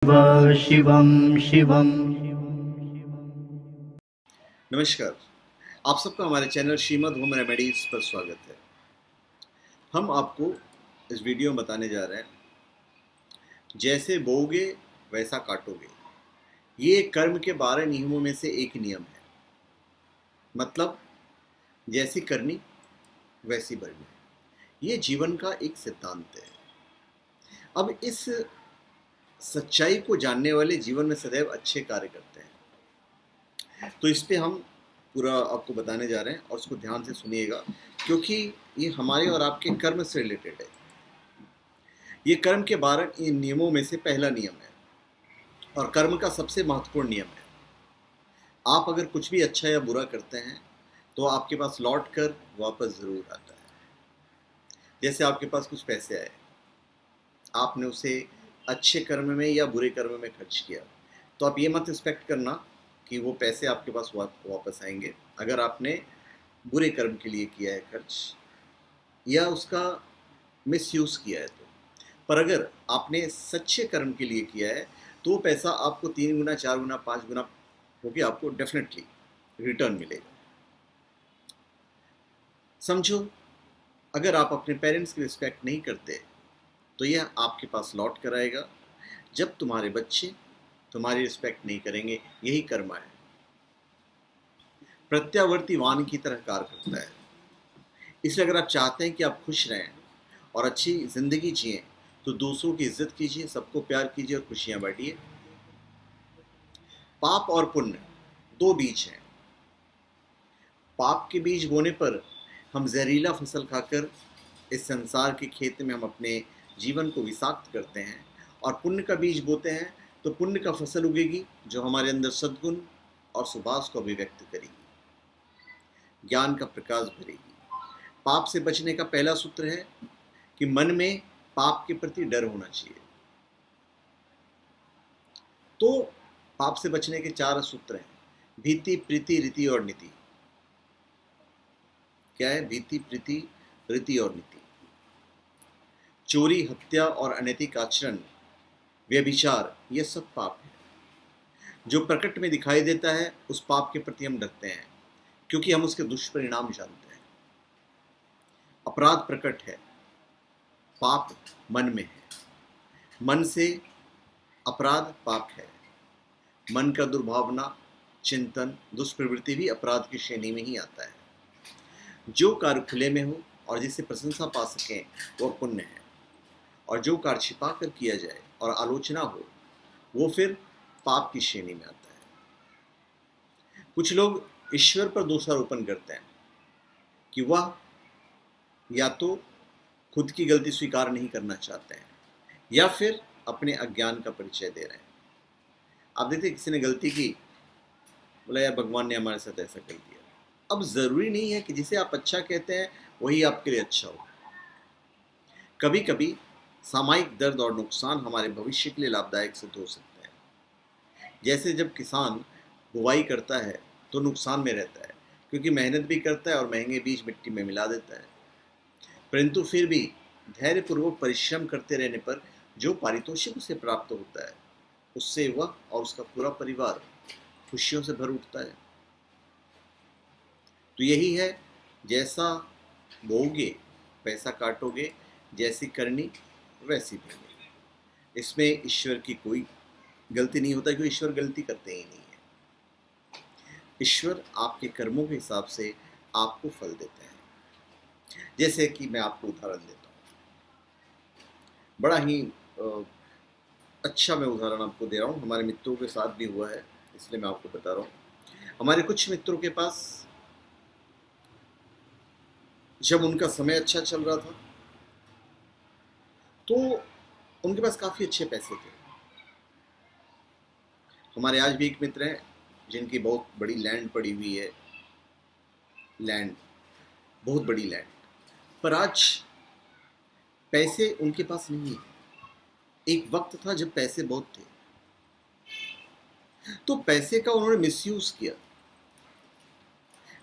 शिवं शिवं। नमस्कार। आप सबका हमारे चैनल श्रीमद् होम रेमेडीज पर स्वागत है। हम आपको इस वीडियो में बताने जा रहे हैं, जैसे बोओगे वैसा काटोगे। ये कर्म के 12 नियमों में से एक नियम है। मतलब जैसी करनी वैसी भरनी। ये जीवन का एक सिद्धांत है। अब इस सच्चाई को जानने वाले जीवन में सदैव अच्छे कार्य करते हैं। तो इस पे हम पूरा आपको बताने जा रहे हैं और उसको ध्यान से सुनिएगा, क्योंकि ये हमारे और आपके कर्म से रिलेटेड है। ये कर्म के 12 नियमों में से पहला नियम है और कर्म का सबसे महत्वपूर्ण नियम है। आप अगर कुछ भी अच्छा या बुरा करते हैं तो आपके पास लौट कर वापस ज़रूर आता है। जैसे आपके पास कुछ पैसे आए, आपने उसे अच्छे कर्म में या बुरे कर्म में खर्च किया, तो आप ये मत एक्सपेक्ट करना कि वो पैसे आपके पास वापस आएंगे। अगर आपने बुरे कर्म के लिए किया है खर्च या उसका मिसयूज़ किया है तो। पर अगर आपने सच्चे कर्म के लिए किया है तो पैसा आपको 3 गुना 4 गुना 5 गुना होके आपको डेफिनेटली रिटर्न मिलेगा। समझो, अगर आप अपने पेरेंट्स की रिस्पेक्ट नहीं करते तो यह आपके पास लौट कर आएगा। जब तुम्हारे बच्चे तुम्हारी रिस्पेक्ट नहीं करेंगे, यही कर्म है। प्रत्यावर्ती वाण की तरह कार्य करता है। इसलिए अगर आप चाहते हैं कि आप खुश रहें और अच्छी ज़िंदगी जिएं तो दूसरों की इज्जत कीजिए, सबको प्यार कीजिए और खुशियां बांटिए। पाप और पुण्य दो बीज हैं। पाप के बीज बोने पर हम जहरीला फसल खाकर इस संसार के खेत में हम अपने जीवन को विषाक्त करते हैं, और पुण्य का बीज बोते हैं तो पुण्य का फसल उगेगी जो हमारे अंदर सद्गुण और सुभाष को अभिव्यक्त करेगी, ज्ञान का प्रकाश भरेगी। पाप से बचने का पहला सूत्र है कि मन में पाप के प्रति डर होना चाहिए। तो पाप से बचने के 4 सूत्र हैं: भीति, प्रीति, रीति और नीति। क्या है? भीति, प्रीति, रीति और नीति। चोरी, हत्या और अनैतिक आचरण, व्यभिचार, ये सब पाप है। जो प्रकट में दिखाई देता है उस पाप के प्रति हम डरते हैं, क्योंकि हम उसके दुष्परिणाम जानते हैं। अपराध प्रकट है, पाप मन में है। मन से अपराध पाप है। मन का दुर्भावना, चिंतन, दुष्प्रवृत्ति भी अपराध की श्रेणी में ही आता है। जो कार्य खुले में हो और जिससे प्रशंसा पा सकें वह पुण्य है, और जो कार्य छिपा कर किया जाए और आलोचना हो वो फिर पाप की श्रेणी में आता है। कुछ लोग ईश्वर पर दोषारोपण करते हैं कि वह या तो खुद की गलती स्वीकार नहीं करना चाहते हैं या फिर अपने अज्ञान का परिचय दे रहे हैं। आप देखते किसी ने गलती की, बोला यार भगवान ने हमारे साथ ऐसा कर दिया। अब ज़रूरी नहीं है कि जिसे आप अच्छा कहते हैं वही आपके लिए अच्छा हो। कभी कभी सामयिक दर्द और नुकसान हमारे भविष्य के लिए लाभदायक सिद्ध हो सकते हैं। जैसे जब किसान बुवाई करता है तो नुकसान में रहता है, क्योंकि मेहनत भी करता है और महंगे बीज मिट्टी में मिला देता है, परंतु फिर भी धैर्यपूर्वक परिश्रम करते रहने पर जो पारितोषिक उसे प्राप्त होता है उससे वह और उसका पूरा परिवार खुशियों से भर उठता है। तो यही है, जैसा बोओगे वैसा काटोगे, जैसी करनी वैसी भरनी। इसमें ईश्वर की कोई गलती नहीं होता, क्योंकि ईश्वर गलती करते ही नहीं है। ईश्वर आपके कर्मों के हिसाब से आपको फल देते हैं। जैसे कि मैं आपको उदाहरण देता हूँ, बड़ा ही अच्छा मैं उदाहरण आपको दे रहा हूँ। हमारे मित्रों के साथ भी हुआ है, इसलिए मैं आपको बता रहा हूँ। हमारे कुछ मित्रों के पास जब उनका समय अच्छा चल रहा था तो उनके पास काफ़ी अच्छे पैसे थे। हमारे आज भी एक मित्र हैं जिनकी बहुत बड़ी लैंड पड़ी हुई है, लैंड, बहुत बड़ी लैंड, पर आज पैसे उनके पास नहीं है। एक वक्त था जब पैसे बहुत थे, तो पैसे का उन्होंने मिसयूज किया,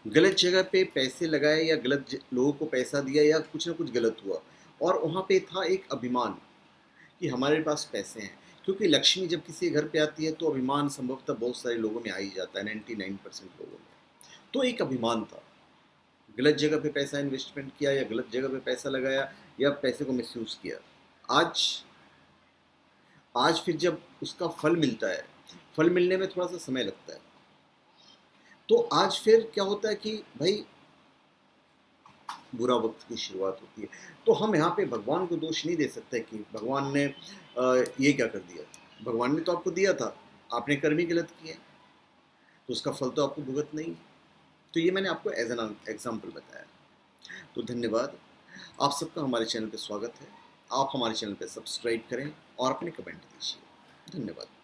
गलत जगह पे पैसे लगाए या गलत लोगों को पैसा दिया या कुछ ना कुछ गलत हुआ। और वहाँ पे था एक अभिमान कि हमारे पास पैसे हैं, क्योंकि लक्ष्मी जब किसी घर पे आती है तो अभिमान संभवतः बहुत सारे लोगों में आ ही जाता है, 99% लोगों में। तो एक अभिमान था, गलत जगह पे पैसा इन्वेस्टमेंट किया या गलत जगह पे पैसा लगाया या पैसे को मिसयूज किया। आज आज फिर जब उसका फल मिलता है, फल मिलने में थोड़ा सा समय लगता है। तो आज फिर क्या होता है कि भाई बुरा वक्त की शुरुआत होती है। तो हम यहाँ पे भगवान को दोष नहीं दे सकते कि भगवान ने ये क्या कर दिया। भगवान ने तो आपको दिया था, आपने कर्म ही गलत किए, तो उसका फल तो आपको भुगत नहीं। तो ये मैंने आपको एज एन एग्जाम्पल बताया। तो धन्यवाद, आप सबका हमारे चैनल पे स्वागत है। आप हमारे चैनल पे सब्सक्राइब करें और अपने कमेंट दीजिए। धन्यवाद।